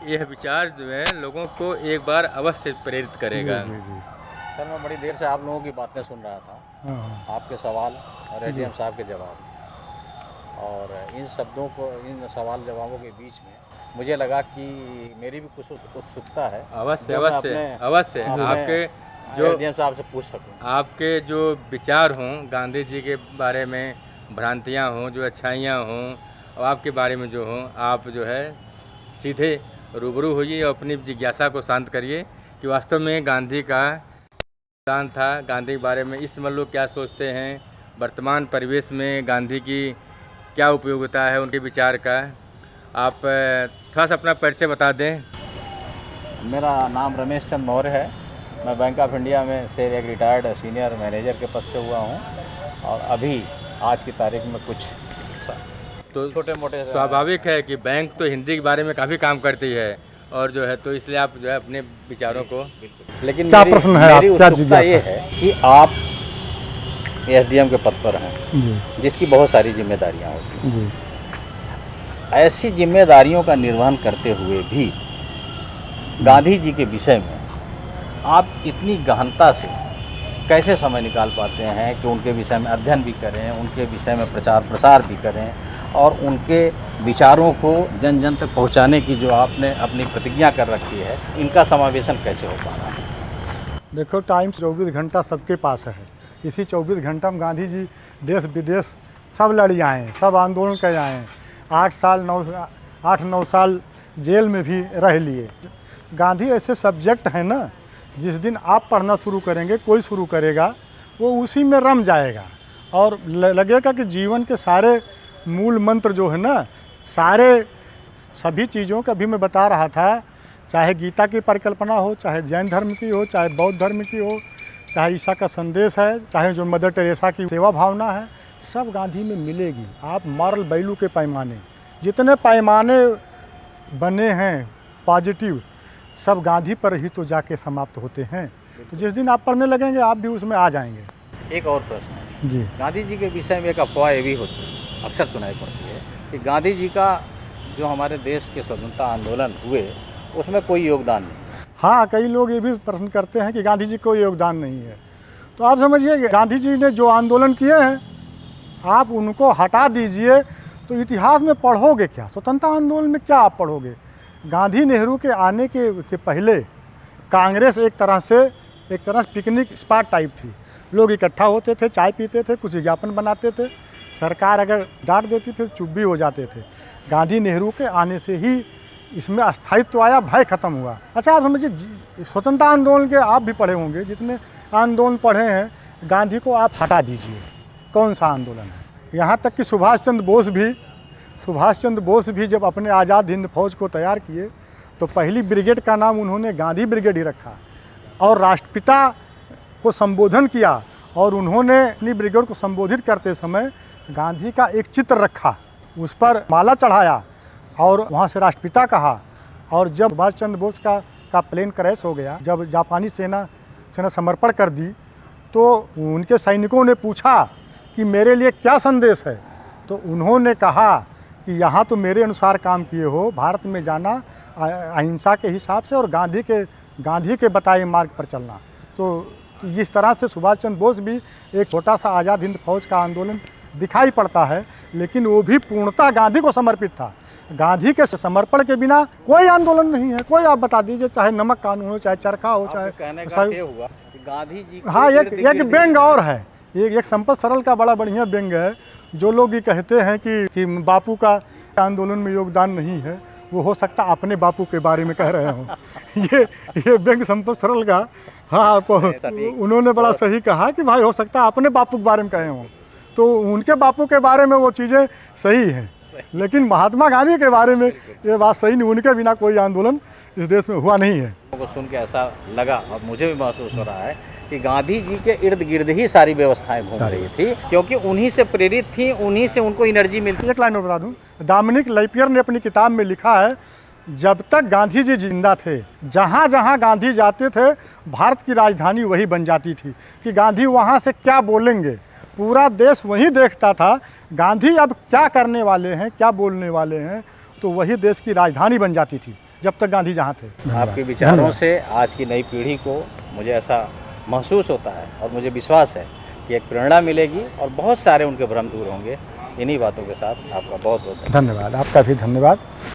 यह विचार जो है लोगों को एक बार अवश्य प्रेरित करेगा। जी, जी। सर मैं बड़ी देर से आप लोगों की बातें सुन रहा था, हाँ, आपके सवाल और जी। एडीएम साहब के जवाब, और इन शब्दों को, इन सवाल जवाबों के बीच में मुझे लगा कि मेरी भी कुछ उत्सुकता है अवश्य जो मैं अवश्य अपने अवश्य आपके जो एडीएम साहब से पूछ सकूं। आपके जो विचार हों गांधी जी के बारे में, भ्रांतियां हों, जो अच्छाइयां हों और आपके बारे में जो हों, आप जो है सीधे रूबरू होइए और अपनी जिज्ञासा को शांत करिए कि वास्तव में गांधी का योगदान था। गांधी के बारे में इस समय लोग क्या सोचते हैं, वर्तमान परिवेश में गांधी की क्या उपयोगिता है उनके विचार का। आप थोड़ा सा अपना परिचय बता दें। मेरा नाम रमेश चंद मौर्य है। मैं बैंक ऑफ इंडिया में से एक रिटायर्ड सीनियर मैनेजर के पद से हुआ हूं, और अभी आज की तारीख में कुछ तो छोटे मोटे स्वाभाविक है कि बैंक तो हिंदी के बारे में काफ़ी काम करती है, और जो है तो इसलिए आप जो है अपने विचारों को। लेकिन क्या प्रश्न है, मेरी आप क्या उत्सुकता ये जिज्ञासा है कि आप एसडीएम के पद पर हैं, जी, जिसकी बहुत सारी जिम्मेदारियां होती हैं। जी। ऐसी जिम्मेदारियों का निर्वहन करते हुए भी गांधी जी के विषय में आप इतनी गहनता से कैसे समय निकाल पाते हैं कि उनके विषय में अध्ययन भी करें, उनके विषय में प्रचार प्रसार भी करें, और उनके विचारों को जन जन तक पहुंचाने की जो आपने अपनी प्रतिज्ञा कर रखी है, इनका समावेशन कैसे हो पा रहा है? देखो, टाइम 24 घंटा सबके पास है। इसी 24 घंटा में गांधी जी देश विदेश सब लड़ी आए हैं, सब आंदोलन कर आए हैं। 8-9 साल जेल में भी रह लिए। गांधी ऐसे सब्जेक्ट हैं ना, जिस दिन आप पढ़ना शुरू करेंगे, कोई शुरू करेगा, वो उसी में रम जाएगा और लगेगा कि जीवन के सारे मूल मंत्र जो है ना, सारे सभी चीज़ों का भी मैं बता रहा था, चाहे गीता की परिकल्पना हो, चाहे जैन धर्म की हो, चाहे बौद्ध धर्म की हो, चाहे ईसा का संदेश है, चाहे जो मदर टेरेसा की सेवा भावना है, सब गांधी में मिलेगी। आप मॉरल वैल्यू के पैमाने, जितने पैमाने बने हैं पॉजिटिव, सब गांधी पर ही तो जाके समाप्त होते हैं। तो जिस दिन आप पढ़ने लगेंगे, आप भी उसमें आ जाएंगे। एक और प्रश्न है जी। गांधी जी के विषय में, एक अफवाह ये भी होती है, अक्सर सुनाई पड़ती है कि गांधी जी का जो हमारे देश के स्वतंत्रता आंदोलन हुए उसमें कोई योगदान नहीं। हाँ, कई लोग ये भी प्रश्न करते हैं कि गांधी जी को योगदान नहीं है। तो आप समझिए, गांधी जी ने जो आंदोलन किए हैं, आप उनको हटा दीजिए तो इतिहास में पढ़ोगे क्या? स्वतंत्रता आंदोलन में क्या आप पढ़ोगे? गांधी नेहरू के आने के पहले कांग्रेस एक तरह से पिकनिक स्पॉट टाइप थी। लोग इकट्ठा होते थे, चाय पीते थे, कुछ विज्ञापन बनाते थे, सरकार अगर डांट देती थी चुप भी हो जाते थे। गांधी नेहरू के आने से ही इसमें स्थायित्व आया, भय खत्म हुआ। अच्छा, आप समझिए, स्वतंत्रता आंदोलन के आप भी पढ़े होंगे, जितने आंदोलन पढ़े हैं, गांधी को आप हटा दीजिए, कौन सा आंदोलन है? यहाँ तक कि सुभाष चंद्र बोस भी जब अपने आज़ाद हिंद फौज को तैयार किए तो पहली ब्रिगेड का नाम उन्होंने गांधी ब्रिगेड ही रखा, और राष्ट्रपिता को संबोधन किया, और उन्होंने अपनी ब्रिगेड को संबोधित करते समय गांधी का एक चित्र रखा, उस पर माला चढ़ाया और वहाँ से राष्ट्रपिता कहा। और जब सुभाष चंद्र बोस का प्लेन क्रैश हो गया, जब जापानी सेना समर्पण कर दी, तो उनके सैनिकों ने पूछा कि मेरे लिए क्या संदेश है? तो उन्होंने कहा कि यहाँ तो मेरे अनुसार काम किए हो, भारत में जाना अहिंसा के हिसाब से और गांधी के बताए मार्ग पर चलना। तो इस तरह से सुभाष चंद्र बोस भी एक छोटा सा आज़ाद हिंद फौज का आंदोलन दिखाई पड़ता है, लेकिन वो भी पूर्णतः गांधी को समर्पित था। गांधी के समर्पण के बिना कोई आंदोलन नहीं है। कोई आप बता दीजिए, चाहे नमक कानून हो, चाहे चरखा हो, चाहे हुआ कि गांधी जी। हाँ, एक व्यंग और है, एक संपत सरल का बड़ा बढ़िया व्यंग है। जो लोग ये कहते हैं कि बापू का आंदोलन में योगदान नहीं है, वो हो सकता अपने बापू के बारे में कह रहे हों। ये व्यंग संपत सरल का, हाँ, उन्होंने बड़ा सही कहा कि भाई हो सकता अपने बापू के बारे में कहे हों, तो उनके बापू के बारे में वो चीज़ें सही हैं, लेकिन महात्मा गांधी के बारे में ये बात सही नहीं। उनके बिना कोई आंदोलन इस देश में हुआ नहीं है। को सुन के ऐसा लगा, और मुझे भी महसूस हो रहा है कि गांधी जी के इर्द गिर्द ही सारी व्यवस्थाएं घूम रही थी, क्योंकि उन्हीं से प्रेरित थी, उन्हीं से उनको एनर्जी मिलती। एक लाइन और बता दूं, डोमिनिक लैपियर ने अपनी किताब में लिखा है, जब तक गांधी जी जिंदा थे, जहाँ जहाँ गांधी जाते थे, भारत की राजधानी वही बन जाती थी कि गांधी वहाँ से क्या बोलेंगे, पूरा देश वही देखता था। गांधी अब क्या करने वाले हैं, क्या बोलने वाले हैं, तो वही देश की राजधानी बन जाती थी। जब तक गांधी जहाँ थे। धन्यवाद। आपके विचारों धन्यवाद। से आज की नई पीढ़ी को मुझे ऐसा महसूस होता है और मुझे विश्वास है कि एक प्रेरणा मिलेगी और बहुत सारे उनके भ्रम दूर होंगे। इन्हीं बातों के साथ आपका बहुत बहुत धन्यवाद। आपका भी धन्यवाद।